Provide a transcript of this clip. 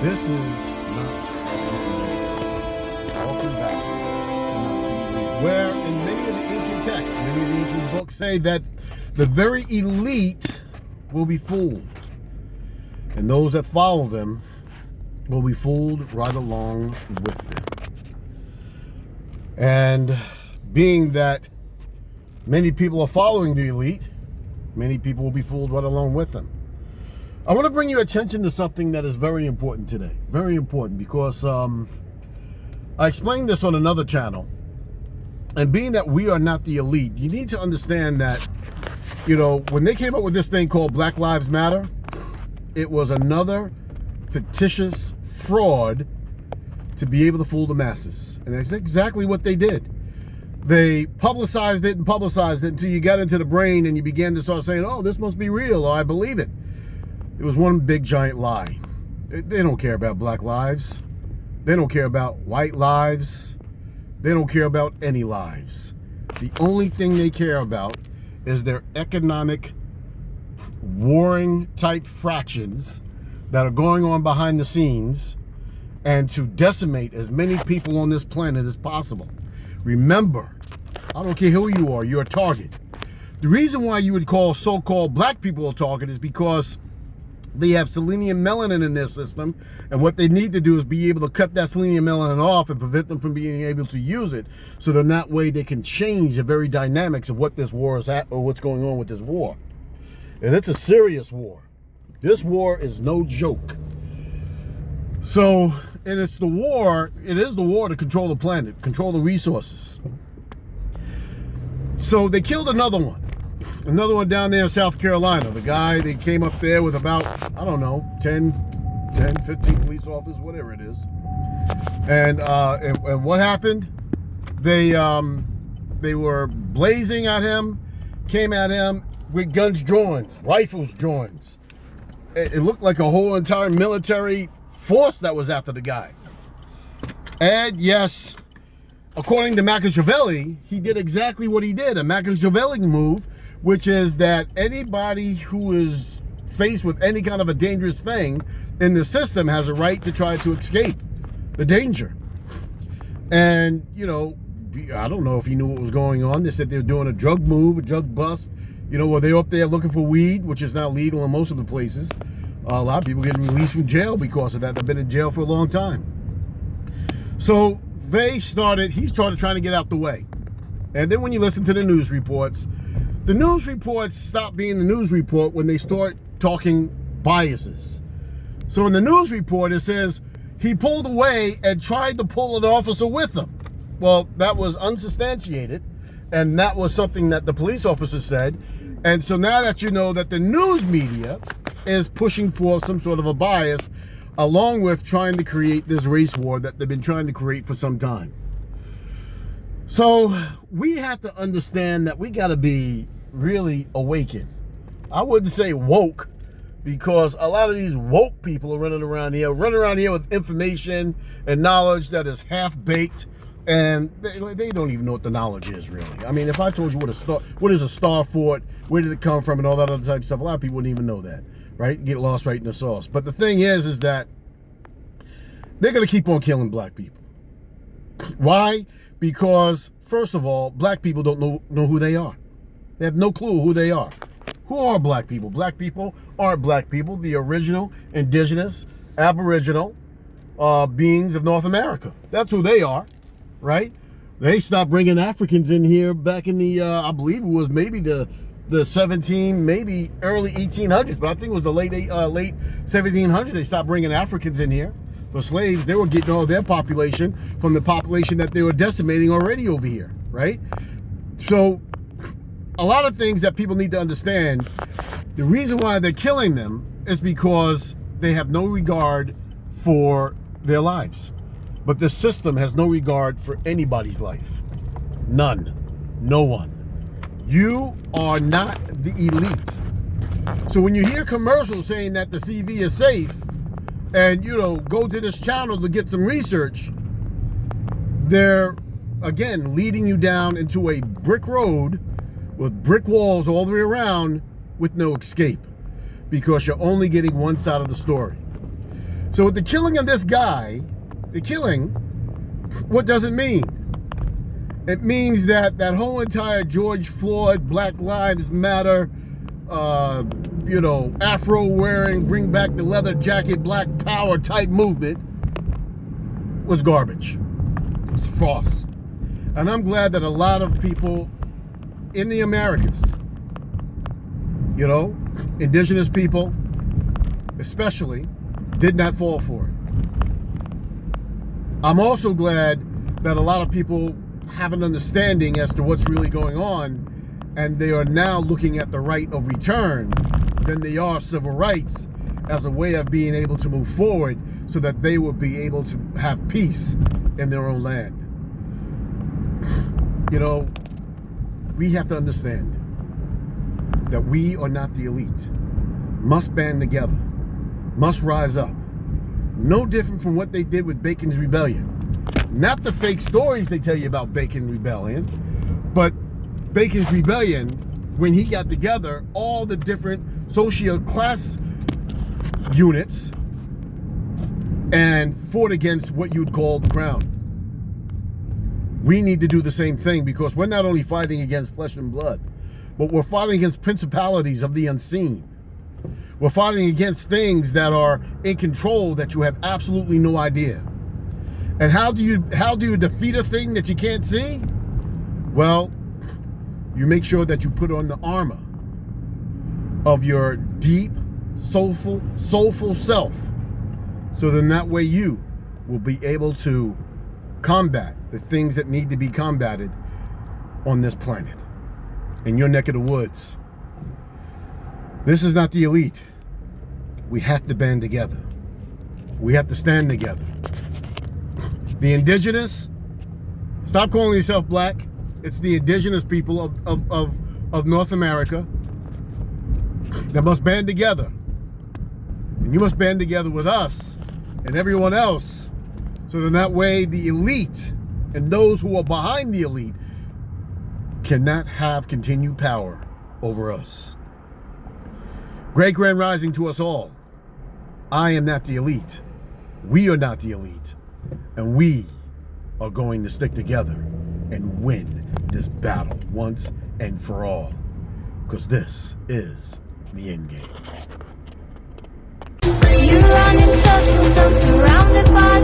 This is not welcome back. Where in many of the ancient texts, many of the ancient books say that the very elite will be fooled. And those that follow them will be fooled right along with them. And being that many people are following the elite, many people will be fooled right along with them. I want to bring your attention to something that is very important today. Very important because I explained this on another channel. And being that we are not the elite, you need to understand that, you know, when they came up with this thing called Black Lives Matter, it was another fictitious fraud to be able to fool the masses. And that's exactly what they did. They publicized it and publicized it until you got into the brain and you began to start saying, oh, this must be real, or I believe it. It was one big giant lie. They don't care about black lives. They don't care about white lives. They don't care about any lives. The only thing they care about is their economic warring type fractions that are going on behind the scenes, and to decimate as many people on this planet as possible. Remember, I don't care who you are, you're a target. The reason why you would call so-called black people a target is because they have selenium melanin in their system, and what they need to do is be able to cut that selenium melanin off and prevent them from being able to use it, so that that way they can change the very dynamics of what this war is at, or what's going on with this war. And it's a serious war. This war is no joke. So, and it's the war, it is the war to control the planet, control the resources. So they killed another one down there in South Carolina. The guy, they came up there with about, I don't know, 10, 15 police officers, whatever it is. And what happened? They were blazing at him, came at him with guns drawn, rifles drawn. It looked like a whole entire military force that was after the guy. And yes, according to Machiavelli, he did exactly what he did, a Machiavelli move, which is that anybody who is faced with any kind of a dangerous thing in the system has a right to try to escape the danger. And, you know, I don't know if he knew what was going on. They said they were doing a drug move, a drug bust. You know, where they're up there looking for weed, which is now legal in most of the places. A lot of people getting released from jail because of that. They've been in jail for a long time. So he started trying to get out the way. And then when you listen to the news reports stop being the news report when they start talking biases. So in the news report, it says he pulled away and tried to pull an officer with him. Well, that was unsubstantiated. And that was something that the police officer said. And so now that you know that the news media is pushing for some sort of a bias, along with trying to create this race war that they've been trying to create for some time. So we have to understand that we got to be really awakened. I wouldn't say woke, because a lot of these woke people are running around here with information and knowledge that is half-baked, and they don't even know what the knowledge is, really. I mean, if I told you what is a star fort, where did it come from, and all that other type of stuff, a lot of people wouldn't even know that, right? Get lost right in the sauce. But the thing is that they're going to keep on killing black people. Why? Because, first of all, black people don't know who they are. They have no clue who they are. Who are black people? Black people aren't black people. The original, indigenous, aboriginal beings of North America. That's who they are, right? They stopped bringing Africans in here back in the, I believe it was maybe the 17, maybe early 1800s, but I think it was the late 1700s. They stopped bringing Africans in here for slaves. They were getting all their population from the population that they were decimating already over here, right? So a lot of things that people need to understand, the reason why they're killing them is because they have no regard for their lives. But the system has no regard for anybody's life. None. No one. You are not the elite. So when you hear commercials saying that the CV is safe, and, you know, go to this channel to get some research, they're, again, leading you down into a brick road with brick walls all the way around with no escape, because you're only getting one side of the story. So with the killing of this guy, the killing, what does it mean? It means that that whole entire George Floyd, Black Lives Matter, Afro wearing, bring back the leather jacket, Black Power type movement was garbage. It's false. And I'm glad that a lot of people in the Americas, indigenous people especially, did not fall for it. I'm also glad that a lot of people have an understanding as to what's really going on, and they are now looking at the right of return than they are civil rights as a way of being able to move forward so that they will be able to have peace in their own land. We have to understand that we are not the elite. Must band together. Must rise up. No different from what they did with Bacon's Rebellion. Not the fake stories they tell you about Bacon's Rebellion, but Bacon's Rebellion, when he got together all the different social class units and fought against what you'd call the crown. We need to do the same thing, because we're not only fighting against flesh and blood, but we're fighting against principalities of the unseen. We're fighting against things that are in control that you have absolutely no idea. And how do you defeat a thing that you can't see? Well, you make sure that you put on the armor of your deep, soulful self, so then that way you will be able to combat the things that need to be combated on this planet, in your neck of the woods. This is not the elite. We have to band together. We have to stand together. The indigenous, stop calling yourself black. It's the indigenous people of North America that must band together. And you must band together with us and everyone else, so then that way the elite and those who are behind the elite cannot have continued power over us. Great grand rising to us all. I am not the elite. We are not the elite. And we are going to stick together and win this battle once and for all. Because this is the end game. You run in circles, I'm surrounded by